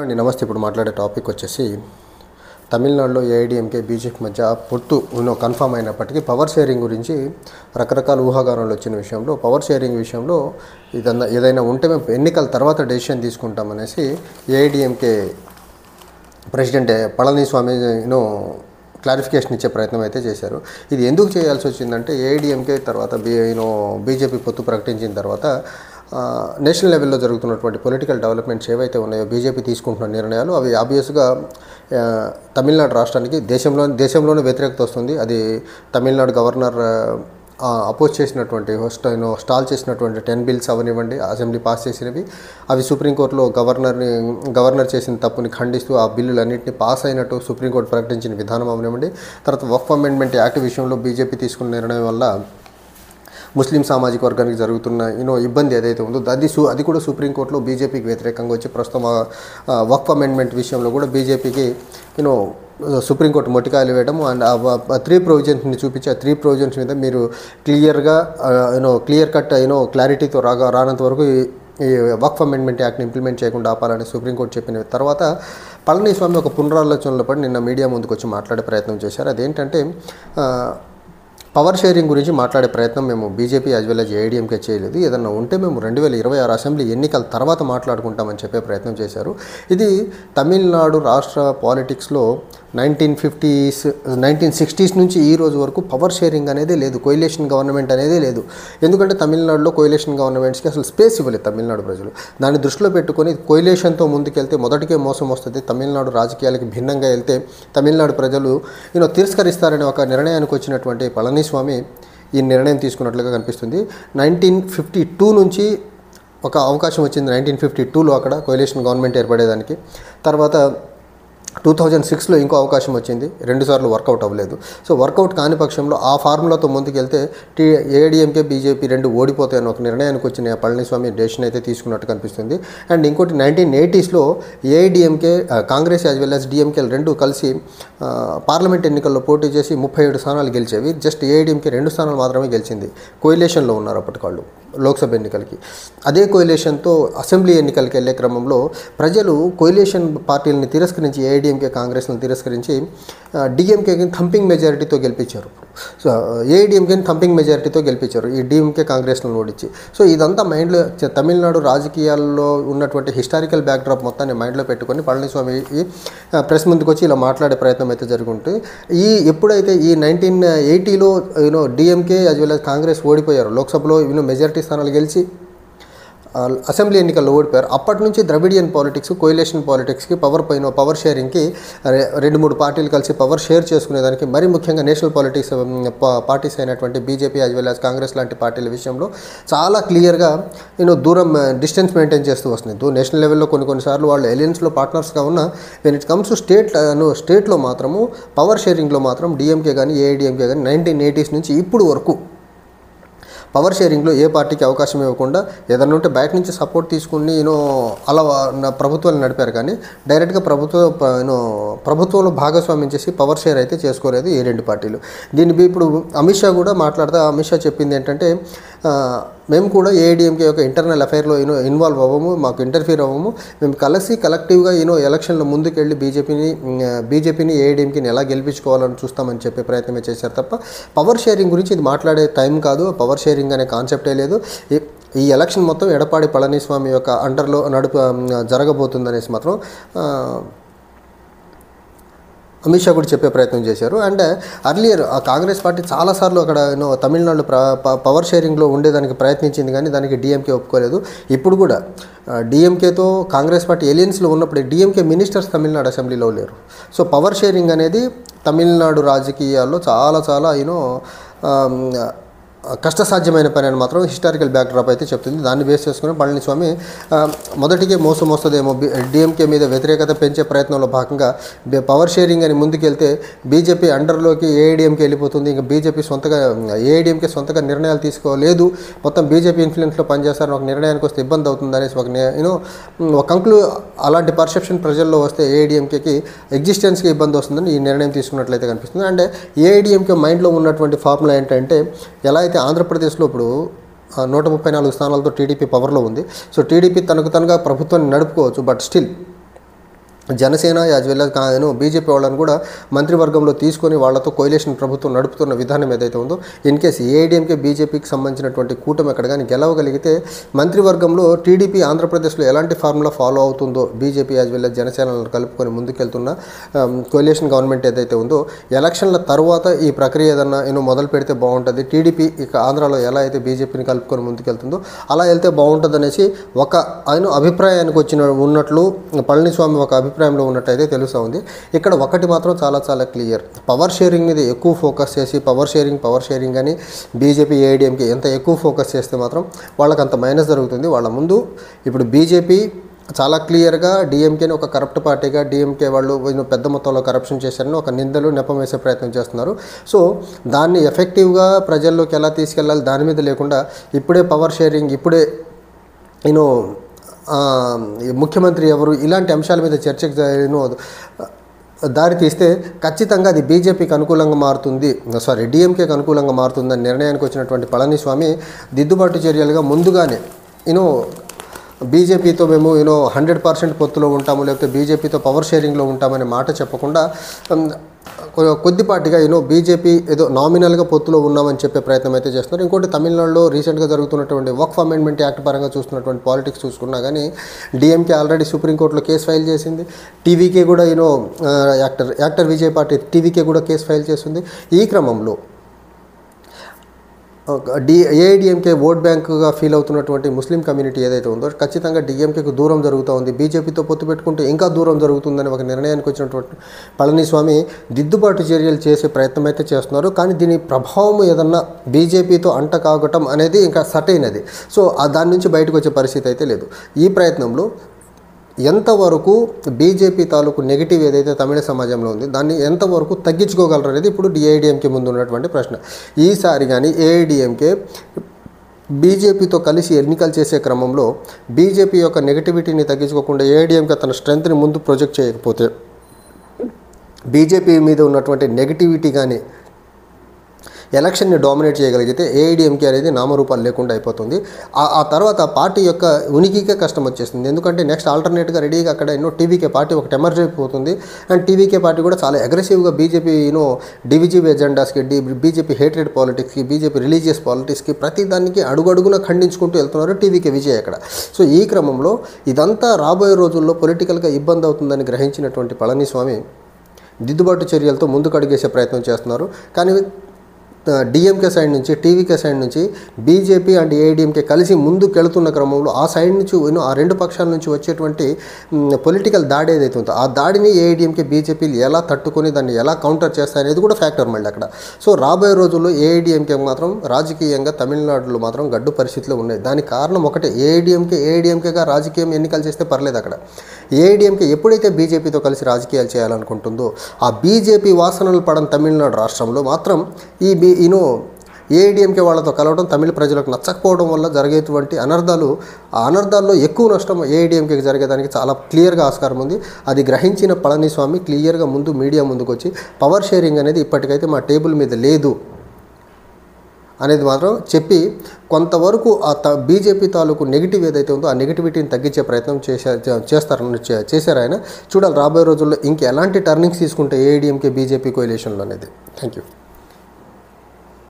అండి నమస్తే. ఇప్పుడు మాట్లాడే టాపిక్ వచ్చేసి తమిళనాడులో ఏఐడిఎంకే బీజేపీ మధ్య పొత్తు కన్ఫర్మ్ అయినప్పటికీ పవర్ షేరింగ్ గురించి రకరకాల ఊహాగానాలు వచ్చిన విషయంలో పవర్ షేరింగ్ విషయంలో ఏదైనా ఉంటే మేము ఎన్నికల తర్వాత డెసిషన్ తీసుకుంటామనేసి ఏఐడిఎంకే ప్రెసిడెంట్ పళనిస్వామి క్లారిఫికేషన్ ఇచ్చే ప్రయత్నం అయితే చేశారు. ఇది ఎందుకు చేయాల్సి వచ్చిందంటే ఏఐడిఎంకే తర్వాత బీజేపీ పొత్తు ప్రకటించిన తర్వాత నేషనల్ లెవెల్లో జరుగుతున్నటువంటి పొలిటికల్ డెవలప్మెంట్స్ ఏవైతే ఉన్నాయో బీజేపీ తీసుకుంటున్న నిర్ణయాలు అవి ఆబ్వియస్గా తమిళనాడు రాష్ట్రానికి దేశంలోనే వ్యతిరేకత వస్తుంది. అది తమిళనాడు గవర్నర్ అపోజ్ చేసినటువంటి స్టాల్ చేసినటువంటి 10 బిల్స్ అవనివ్వండి, అసెంబ్లీ పాస్ చేసినవి, అవి సుప్రీంకోర్టులో గవర్నర్ చేసిన తప్పుని ఖండిస్తూ ఆ బిల్లులన్నింటినీ పాస్ అయినట్టు సుప్రీంకోర్టు ప్రకటించిన విధానం అవనివ్వండి. తర్వాత వక్ఫ్ అమెండ్మెంట్ యాక్ట్ విషయంలో బీజేపీ తీసుకున్న నిర్ణయం వల్ల ముస్లిం సామాజిక వర్గానికి జరుగుతున్న ఇబ్బంది ఏదైతే ఉందో అది కూడా సుప్రీంకోర్టులో బీజేపీకి వ్యతిరేకంగా వచ్చి ప్రస్తుతం వక్ఫ్ అమెండ్మెంట్ విషయంలో కూడా బీజేపీకి సుప్రీంకోర్టు మొట్టికాయలు వేయడం అండ్ ఆ 3 ప్రొవిజన్స్ని చూపించి ఆ 3 ప్రొవిజన్స్ మీద మీరు క్లియర్ కట్ క్లారిటీతో రానంత వరకు ఈ వక్ఫ్ అమెండ్మెంట్ యాక్ట్ని ఇంప్లిమెంట్ చేయకుండా ఆపాలని సుప్రీంకోర్టు చెప్పిన తర్వాత పళనిస్వామి ఒక పునరాలోచనలో పడి నిన్న మీడియా ముందుకు వచ్చి మాట్లాడే ప్రయత్నం చేశారు. అదేంటంటే పవర్ షేరింగ్ గురించి మాట్లాడే ప్రయత్నం మేము BJP as well as AIADMK చేయలేదు. ఏదన్నా ఉంటే మేము 2026 అసెంబ్లీ ఎన్నికల తర్వాత మాట్లాడుకుంటామని చెప్పే ప్రయత్నం చేశారు. ఇది తమిళనాడు రాష్ట్ర పాలిటిక్స్లో 1960s నుంచి ఈ రోజు వరకు పవర్ షేరింగ్ అనేది లేదు, కోయిలేషన్ గవర్నమెంట్ అనేది లేదు. ఎందుకంటే తమిళనాడులో కోయిలేషన్ గవర్నమెంట్స్కి అసలు స్పేస్ ఇవ్వలేదు తమిళనాడు ప్రజలు. దాన్ని దృష్టిలో పెట్టుకొని కోయిలేషన్తో ముందుకెళ్తే మొదటికే మోసం వస్తుంది, తమిళనాడు రాజకీయాలకి భిన్నంగా వెళ్తే తమిళనాడు ప్రజలు తిరస్కరిస్తారనే ఒక నిర్ణయానికి వచ్చినటువంటి పళనిస్వామి ఈ నిర్ణయం తీసుకున్నట్లుగా కనిపిస్తుంది. 1952 నుంచి ఒక అవకాశం వచ్చింది. 1952లో అక్కడ కోయిలేషన్ గవర్నమెంట్ ఏర్పడేదానికి. తర్వాత 2006లో ఇంకో అవకాశం వచ్చింది, 2 సార్లు వర్కౌట్ అవ్వలేదు. సో వర్కౌట్ కాని పక్షంలో ఆ ఫార్ములాతో ముందుకెళ్తే ఏఐడిఎంకే బీజేపీ 2 ఓడిపోతాయని ఒక నిర్ణయానికి వచ్చిన పళనిస్వామి డెసిషన్ అయితే తీసుకున్నట్టు కనిపిస్తుంది. అండ్ ఇంకోటి 1980sలో AIADMK Congress as well as డిఎంకేలు 2 కలిసి పార్లమెంట్ ఎన్నికల్లో పోటీ చేసి 37 స్థానాలు గెలిచేవి. జస్ట్ ఏఐడిఎంకే 2 స్థానాలు మాత్రమే గెలిచింది. కోయిలేషన్లో ఉన్నారు అప్పటికాళ్ళు లోక్సభ ఎన్నికలకి. అదే కోయిలేషన్తో అసెంబ్లీ ఎన్నికలకి వెళ్ళే క్రమంలో ప్రజలు కోయిలేషన్ పార్టీలని తిరస్కరించి ఏఐడిఎంకే కాంగ్రెస్ను తిరస్కరించి డిఎంకేని థంపింగ్ మెజారిటీతో గెలిపించారు. సో ఏఐడిఎంకేని థంపింగ్ మెజారిటీతో గెలిపించారు ఈ డిఎంకే కాంగ్రెస్ను ఓడించి. సో ఇదంతా మైండ్లో తమిళనాడు రాజకీయాల్లో ఉన్నటువంటి హిస్టారికల్ బ్యాక్డ్రాప్ మొత్తాన్ని మైండ్లో పెట్టుకొని పళనిస్వామి ప్రెస్ ముందుకు వచ్చి ఇలా మాట్లాడే ప్రయత్నం అయితే జరుగుతుంది. ఎప్పుడైతే ఈ 1980లో DMK as well as Congress ఓడిపోయారు, లోక్సభలో మెజారిటీ స్థానాలు గెలిచి అసెంబ్లీ ఎన్నికల్లో ఓడిపోయారు, అప్పటి నుంచి ద్రవిడియన్ పాలిటిక్స్, కోయిలేషన్ పాలిటిక్స్కి పవర్ షేరింగ్కి 2-3 పార్టీలు కలిసి పవర్ షేర్ చేసుకునేదానికి, మరీ ముఖ్యంగా నేషనల్ పాలిటిక్స్ పార్టీస్ అయినటువంటి BJP as well as Congress లాంటి పార్టీల విషయంలో చాలా క్లియర్గా దూరం డిస్టెన్స్ మెయింటైన్ చేస్తూ వస్తుంది. నేషనల్ లెవెల్లో కొన్నిసార్లు వాళ్ళు ఎలియన్స్లో పార్ట్నర్స్గా ఉన్న వెన్ ఇట్ కమ్స్ టు స్టేట్లో మాత్రము పవర్ షేరింగ్లో మాత్రం డిఎంకే కానీ ఏఐడిఎంకే కానీ 1980s నుంచి ఇప్పుడు వరకు పవర్ షేరింగ్లో ఏ పార్టీకి అవకాశం ఇవ్వకుండా ఏదన్నా ఉంటే బయట నుంచి సపోర్ట్ తీసుకుని అలా ప్రభుత్వాలు నడిపారు. కానీ డైరెక్ట్గా ప్రభుత్వంలో భాగస్వామ్యం చేసి పవర్ షేర్ అయితే చేసుకోలేదు ఈ 2 పార్టీలు. దీన్ని ఇప్పుడు అమిత్ షా కూడా మాట్లాడుతూ అమిత్ షా చెప్పింది ఏంటంటే మేము కూడా ఏఐడిఎంకే యొక్క ఇంటర్నల్ అఫైర్లో ఇన్వాల్వ్ అవ్వము, మాకు ఇంటర్ఫీర్ అవ్వము, మేము కలెక్టివ్గా ఎలక్షన్లో ముందుకెళ్ళి బీజేపీని ఏఐడిఎంకేని ఎలా గెలిపించుకోవాలని చూస్తామని చెప్పే ప్రయత్నమే చేశారు తప్ప పవర్ షేరింగ్ గురించి ఇది మాట్లాడే టైం కాదు. పవర్ షేరింగ్ అనే కాన్సెప్టే లేదు. ఈ ఎలక్షన్ మొత్తం ఎడపాడి పళనిస్వామి యొక్క అండర్లో జరగబోతుందనేసి మాత్రం అమిత్ షా కూడా చెప్పే ప్రయత్నం చేశారు. అండ్ అర్లియర్ కాంగ్రెస్ పార్టీ చాలాసార్లు అక్కడ తమిళనాడులో పవర్ షేరింగ్లో ఉండేదానికి ప్రయత్నించింది, కానీ దానికి డిఎంకే ఒప్పుకోలేదు. ఇప్పుడు కూడా డిఎంకేతో కాంగ్రెస్ పార్టీ ఎలియన్స్లో ఉన్నప్పుడు డిఎంకే మినిస్టర్స్ తమిళనాడు అసెంబ్లీలో లేరు. సో పవర్ షేరింగ్ అనేది తమిళనాడు రాజకీయాల్లో చాలా కష్టసాధ్యమైన పని అని మాత్రం హిస్టారికల్ బ్యాక్డ్రాప్ అయితే చెప్తుంది. దాన్ని బేస్ చేసుకుని పళనిస్వామి మొదటికే మోసం వస్తుందేమో, డిఎంకే మీద వ్యతిరేకత పెంచే ప్రయత్నంలో భాగంగా పవర్ షేరింగ్ అని ముందుకెళ్తే బీజేపీ అండర్లోకి ఏఐడిఎంకే వెళ్ళిపోతుంది, ఇంకా ఏఐడిఎంకే సొంతగా నిర్ణయాలు తీసుకోలేదు, మొత్తం బీజేపీ ఇన్ఫ్లుయెన్స్లో పనిచేస్తారని ఒక నిర్ణయానికి వస్తే ఇబ్బంది అవుతుంది అనేసి ఒక అలాంటి పర్సెప్షన్ ప్రజల్లో వస్తే ఏఐడిఎంకేకి ఎగ్జిస్టెన్స్కి ఇబ్బంది వస్తుందని ఈ నిర్ణయం తీసుకున్నట్లయితే కనిపిస్తుంది. అంటే ఏఐడిఎంకే మైండ్లో ఉన్నటువంటి ఫార్ములా ఏంటంటే, ఎలా అయితే ఆంధ్రప్రదేశ్లో ఇప్పుడు 134 స్థానాలతో టీడీపీ పవర్లో ఉంది. సో టీడీపీ తనగా ప్రభుత్వాన్ని నడుపుకోవచ్చు, but still Janasena as well as BJP వాళ్ళని కూడా మంత్రివర్గంలో తీసుకొని వాళ్ళతో కోయిలేషన్ ప్రభుత్వం నడుపుతున్న విధానం ఏదైతే ఉందో, ఇన్ కేసు ఏఐడిఎంకే బీజేపీకి సంబంధించినటువంటి కూటమి ఎక్కడ కానీ గెలవగలిగితే మంత్రివర్గంలో టీడీపీ ఆంధ్రప్రదేశ్లో ఎలాంటి ఫార్ములా ఫాలో అవుతుందో, బీజేపీ యాజ్ వెల్ as జనసేనలను కలుపుకొని ముందుకెళ్తున్న కోయిలేషన్ గవర్నమెంట్ ఏదైతే ఉందో, ఎలక్షన్ల తర్వాత ఈ ప్రక్రియ ఏదన్నా మొదలు పెడితే బాగుంటుంది. టీడీపీ ఇక ఆంధ్రాలో ఎలా అయితే బీజేపీని కలుపుకొని ముందుకెళ్తుందో అలా వెళ్తే బాగుంటుంది అనేసి ఒక అభిప్రాయానికి ఉన్నట్లు పళనిస్వామి ఒక అభిప్రాయంలో ఉన్నట్టయితే తెలుస్తూ ఉంది. ఇక్కడ ఒకటి మాత్రం చాలా చాలా క్లియర్, పవర్ షేరింగ్ మీద ఎక్కువ ఫోకస్ చేసి పవర్ షేరింగ్ అని బీజేపీ ఏఐడిఎంకే ఎంత ఎక్కువ ఫోకస్ చేస్తే మాత్రం వాళ్ళకి అంత మైనస్ జరుగుతుంది. వాళ్ళ ముందు ఇప్పుడు బీజేపీ చాలా క్లియర్గా డిఎంకేని ఒక కరప్ట్ పార్టీగా, డిఎంకే వాళ్ళు పెద్ద మొత్తంలో కరప్షన్ చేశారని ఒక నిందలు నెపం వేసే ప్రయత్నం చేస్తున్నారు. సో దాన్ని ఎఫెక్టివ్గా ప్రజల్లోకి ఎలా తీసుకెళ్ళాలి దాని మీద లేకుండా ఇప్పుడే పవర్ షేరింగ్, ఇప్పుడే ముఖ్యమంత్రి ఎవరు, ఇలాంటి అంశాల మీద చర్చకు దారి తీస్తే ఖచ్చితంగా అది బీజేపీకి అనుకూలంగా మారుతుంది, డిఎంకేకి అనుకూలంగా మారుతుందని నిర్ణయానికి వచ్చినటువంటి పళనిస్వామి దిద్దుబాటు చర్యలుగా ముందుగానే బీజేపీతో మేము 100% పొత్తులో ఉంటాము, లేకపోతే బీజేపీతో పవర్ షేరింగ్లో ఉంటామనే మాట చెప్పకుండా కొద్దిపాటిగా బీజేపీ ఏదో నామినల్గా పొత్తులో ఉన్నామని చెప్పే ప్రయత్నం అయితే చేస్తున్నారు. ఇంకోటి తమిళనాడులో రీసెంట్గా జరుగుతున్నటువంటి వక్ఫ్ అమెండ్మెంట్ యాక్ట్ పరంగా చూస్తున్నటువంటి పాలిటిక్స్ చూసుకున్నా కానీ డిఎంకే ఆల్రెడీ సుప్రీంకోర్టులో కేసు ఫైల్ చేసింది. టీవీకే కూడా యాక్టర్ విజయ్ పార్టీ టీవీకే కూడా కేసు ఫైల్ చేసింది. ఈ క్రమంలో ఏఐడిఎంకే ఓట్ బ్యాంకుగా ఫీల్ అవుతున్నటువంటి ముస్లిం కమ్యూనిటీ ఏదైతే ఉందో ఖచ్చితంగా డిఎంకేకు దూరం జరుగుతూ ఉంది. బీజేపీతో పొత్తు పెట్టుకుంటే ఇంకా దూరం జరుగుతుందని ఒక నిర్ణయానికి వచ్చినటువంటి పళనిస్వామి దిద్దుబాటు చర్యలు చేసే ప్రయత్నం అయితే చేస్తున్నారు. కానీ దీని ప్రభావం ఏదన్నా బీజేపీతో అంటకాగటం అనేది ఇంకా సటైనది. సో దాని నుంచి బయటకు వచ్చే పరిస్థితి అయితే లేదు. ఈ ప్రయత్నంలో ఎంతవరకు బీజేపీ తాలూకు నెగిటివ్ ఏదైతే తమిళ సమాజంలో ఉంది దాన్ని ఎంతవరకు తగ్గించుకోగలరు అనేది ఇప్పుడు ఏఐడిఎంకే ముందు ఉన్నటువంటి ప్రశ్న. ఈసారి కానీ ఏఐడిఎంకే బీజేపీతో కలిసి ఎన్నికలు చేసే క్రమంలో బీజేపీ యొక్క నెగిటివిటీని తగ్గించుకోకుండా ఏఐడిఎంకే తన స్ట్రెంత్ని ముందు ప్రొజెక్ట్ చేయకపోతే బీజేపీ మీద ఉన్నటువంటి నెగిటివిటీ కానీ ఎలక్షన్ని డామినేట్ చేయగలిగితే ఏఐడిఎంకే అనేది నామరూపాలు లేకుండా అయిపోతుంది. ఆ తర్వాత పార్టీ యొక్క ఉనికికే కష్టం వచ్చేస్తుంది. ఎందుకంటే నెక్స్ట్ ఆల్టర్నేట్గా రెడీగా అక్కడ టీవీకే పార్టీ ఒకటి ఎమర్జ్ అయిపోతుంది. అండ్ టీవీకే పార్టీ కూడా చాలా అగ్రెసివ్గా బీజేపీ డివిజివ్ ఎజెండాస్కి, బీజేపీ హేట్రెడ్ పాలిటిక్స్కి, బీజేపీ రిలీజియస్ పాలిటిక్స్కి ప్రతి దానికి అడుగడుగున ఖండించుకుంటూ వెళ్తున్నారు టీవీకే విజయ్ అక్కడ. సో ఈ క్రమంలో ఇదంతా రాబోయే రోజుల్లో పొలిటికల్గా ఇబ్బంది అవుతుందని గ్రహించినటువంటి పళనిస్వామి దిద్దుబాటు చర్యలతో ముందుకు అడుగేసే ప్రయత్నం చేస్తున్నారు. కానీ డిఎంకే సైడ్ నుంచి, టీవీకే సైడ్ నుంచి బీజేపీ అండ్ ఏఐడిఎంకే కలిసి ముందుకెళ్తున్న క్రమంలో ఆ సైడ్ నుంచి ఆ రెండు పక్షాల నుంచి వచ్చేటువంటి పొలిటికల్ దాడి ఏదైతే ఉందో ఆ దాడిని ఏఐడిఎంకే బీజేపీలు ఎలా తట్టుకొని దాన్ని ఎలా కౌంటర్ చేస్తాయనేది కూడా ఫ్యాక్టర్ మళ్ళీ అక్కడ. సో రాబోయే రోజుల్లో ఏఐడిఎంకే మాత్రం రాజకీయంగా తమిళనాడులో మాత్రం గడ్డు పరిస్థితిలో ఉన్నాయి. దానికి కారణం ఒకటే, ఏఐడిఎంకేగా రాజకీయం ఎన్నికలు చేస్తే పర్లేదు. అక్కడ ఏఐడిఎంకే ఎప్పుడైతే బీజేపీతో కలిసి రాజకీయాలు చేయాలనుకుంటుందో ఆ బీజేపీ వాసనలు పడని తమిళనాడు రాష్ట్రంలో మాత్రం ఏఐడిఎంకే వాళ్ళతో కలవడం తమిళ ప్రజలకు నచ్చకపోవడం వల్ల జరిగేటువంటి అనర్థాల్లో ఎక్కువ నష్టం ఏఐడిఎంకేకి జరిగేదానికి చాలా క్లియర్గా ఆస్కారం ఉంది. అది గ్రహించిన పళనిస్వామి క్లియర్గా మీడియా ముందుకు వచ్చి పవర్ షేరింగ్ అనేది ఇప్పటికైతే మా టేబుల్ మీద లేదు అనేది మాత్రం చెప్పి కొంతవరకు బీజేపీ తాలూకు నెగిటివ్ ఏదైతే ఉందో ఆ నెగిటివిటీని తగ్గించే ప్రయత్నం చేశారు ఆయన. చూడాలి రాబోయే రోజుల్లో ఇంకెలాంటి టర్నింగ్స్ తీసుకుంటే ఏఐడిఎంకే బీజేపీ కోయిలేషన్లో అనేది. Thank you.